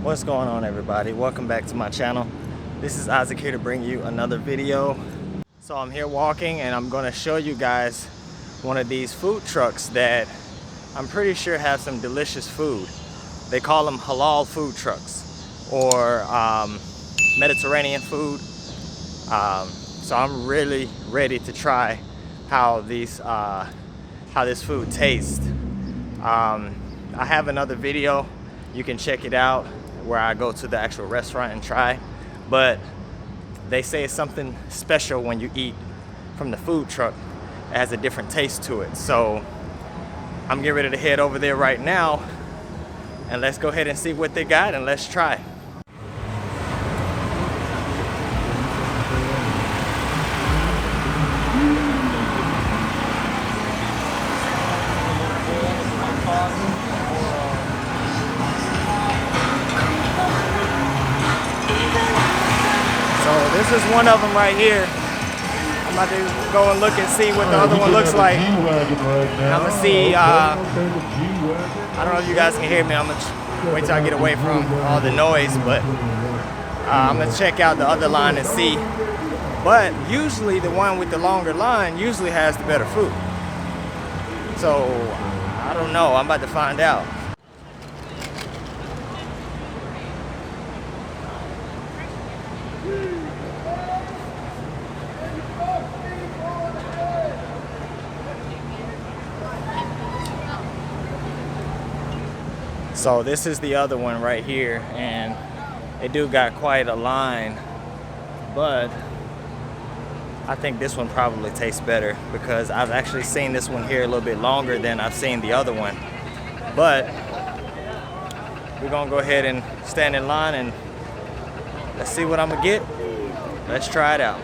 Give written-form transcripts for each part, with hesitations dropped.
What's going on, everybody? Welcome back to my channel. This is Isaac here to bring you another video. So I'm here walking and I'm going to show you guys one of these food trucks that I'm pretty sure have some delicious food. They call them halal food trucks or Mediterranean food. So I'm really ready to try how this food tastes. I have another video, you can check it out, where I go to the actual restaurant and try. But they say it's something special when you eat from the food truck. It has a different taste to it. So I'm getting ready to head over there right now, and let's go ahead and see what they got and let's try. This is one of them right here. I'm about to go and look and see what the other one looks like. I'm gonna see, I don't know if you guys can hear me. I'm gonna wait till I get away from all the noise, but I'm gonna check out the other line and see. But usually the one with the longer line usually has the better food. So I don't know, I'm about to find out. So this is the other one right here, and they do got quite a line, but I think this one probably tastes better because I've actually seen this one here a little bit longer than I've seen the other one. But we're gonna go ahead and stand in line and let's see what I'm gonna get. Let's try it out.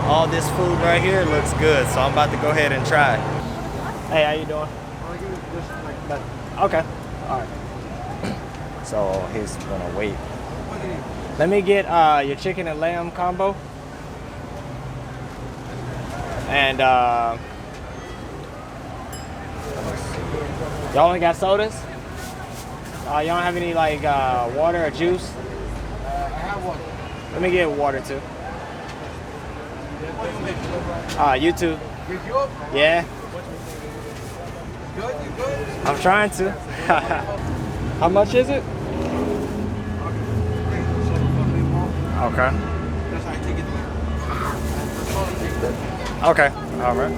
All this food right here looks good, so I'm about to go ahead and try. Hey, how you doing? Okay, all right. So he's gonna wait. Let me get your chicken and lamb combo. And y'all only got sodas? Y'all don't have any like water or juice? I have one. Let me get water too. You too. You good? Yeah. Good? You good? I'm trying to. How much is it? Okay. Okay. All right.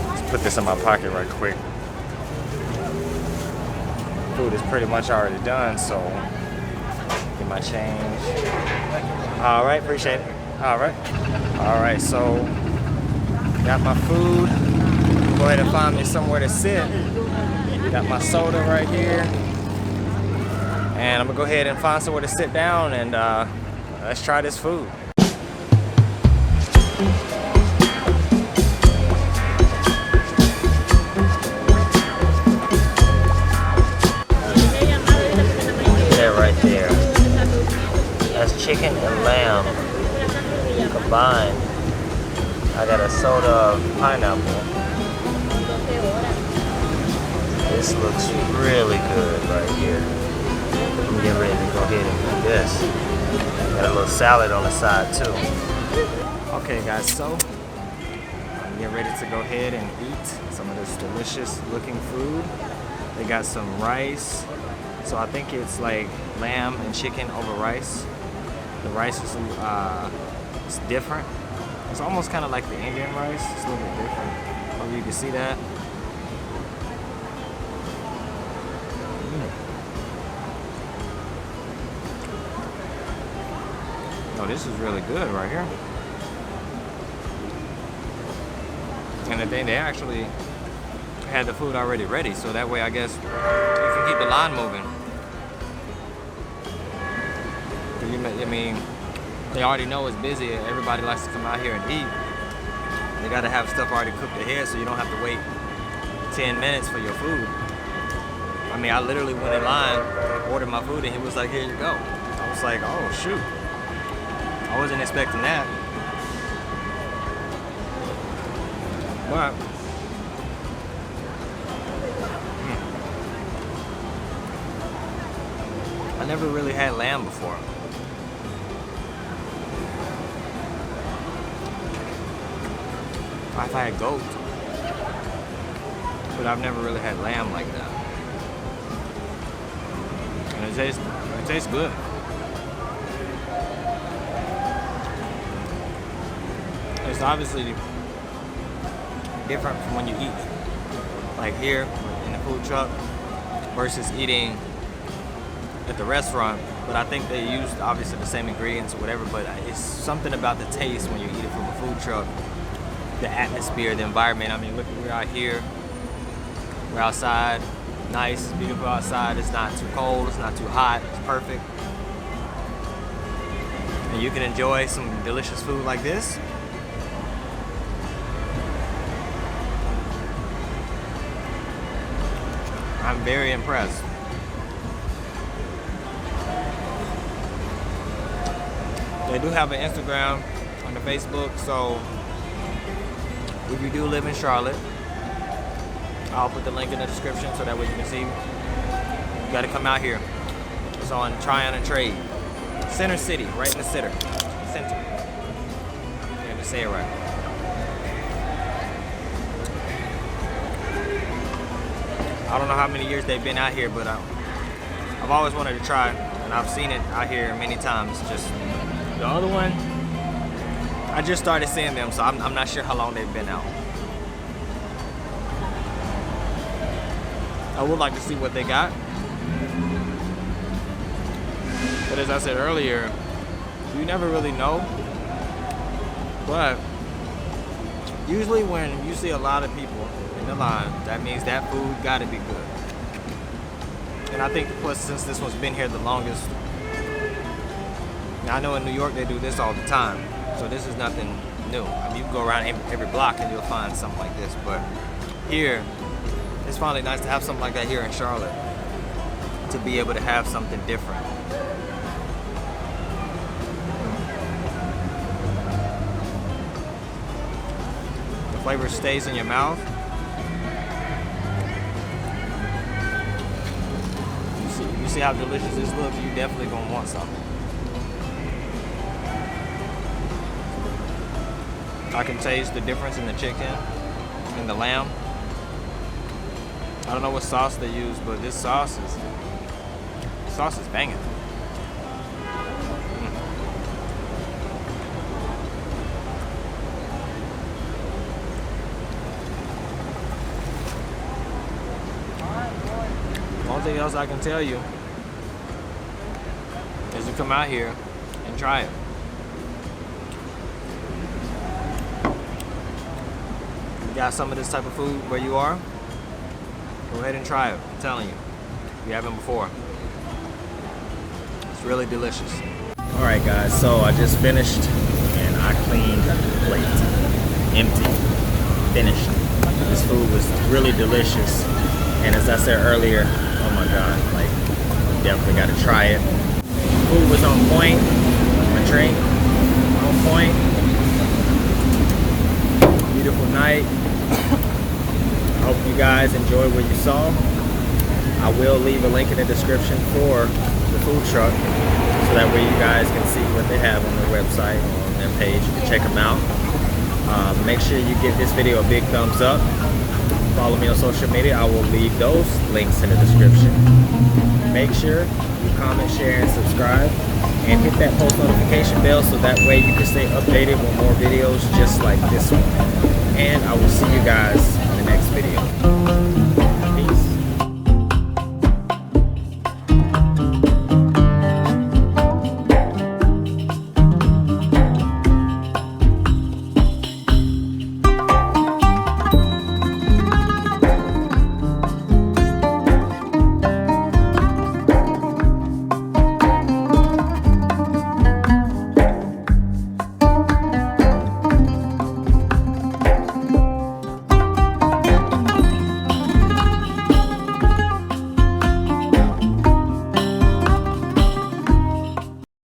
Let's put this in my pocket right quick. Food is pretty much already done, so get my change. All right. Appreciate it. All right, so got my food. Go ahead and find me somewhere to sit. Got my soda right here, and I'm gonna go ahead and find somewhere to sit down and let's try this food. That right there, that's chicken and lamb combined. I got a soda of pineapple. This looks really good right here. I'm getting ready to go ahead and eat this. Got a little salad on the side too. Okay guys, so I'm getting ready to go ahead and eat some of this delicious looking food. They got some rice. So I think it's like lamb and chicken over rice. The rice is it's different. It's almost kind of like the Indian rice. It's a little bit different. Hope you can see that. Oh, this is really good right here. And the thing, they actually had the food already ready, so that way I guess you can keep the line moving. I mean, they already know it's busy. Everybody likes to come out here and eat. They gotta have stuff already cooked ahead so you don't have to wait 10 minutes for your food. I mean, I literally went in line, ordered my food, and he was like, here you go. I was like, oh shoot. I wasn't expecting that. But I never really had lamb before. I've had goat, but I've never really had lamb like that. And it tastes good. It's obviously different from when you eat like here in the food truck versus eating at the restaurant. But I think they used obviously the same ingredients or whatever, but it's something about the taste when you eat it from a food truck. The atmosphere, the environment. I mean, look, we're out here, we're outside, nice, it's beautiful outside, it's not too cold, it's not too hot, it's perfect. And you can enjoy some delicious food like this. I'm very impressed. They do have an Instagram on the Facebook, so if you do live in Charlotte, I'll put the link in the description so that way you can see. You gotta come out here. It's on Tryon and Trade. Center City, right in the center. Yeah, let me say it right. I don't know how many years they've been out here, but I've always wanted to try, and I've seen it out here many times. Just the other one, I just started seeing them, so I'm not sure how long they've been out. I would like to see what they got. But as I said earlier, you never really know. But usually when you see a lot of people in the line, that means that food gotta be good. And I think plus since this one's been here the longest, I know in New York they do this all the time. So this is nothing new. I mean, you can go around every block and you'll find something like this. But here, it's finally nice to have something like that here in Charlotte. To be able to have something different. The flavor stays in your mouth. You see how delicious this looks? You definitely gonna want something. I can taste the difference in the chicken and the lamb. I don't know what sauce they use, but this sauce is banging. One thing else I can tell you is to come out here and try it. Got some of this type of food where you are, go ahead and try it. I'm telling you, if you haven't before. It's really delicious. Alright guys, so I just finished and I cleaned the plate. Empty. Finished. This food was really delicious. And as I said earlier, oh my god, like, you definitely gotta try it. Food was on point. My drink on point. Beautiful night. I hope you guys enjoyed what you saw. I will leave a link in the description for the food truck so that way you guys can see what they have on their website or on their page. You can check them out. Make sure you give this video a big thumbs up. Follow me on social media. I will leave those links in the description. Make sure you comment, share, and subscribe. And hit that post notification bell so that way you can stay updated with more videos just like this one. And I will see you guys in the next video.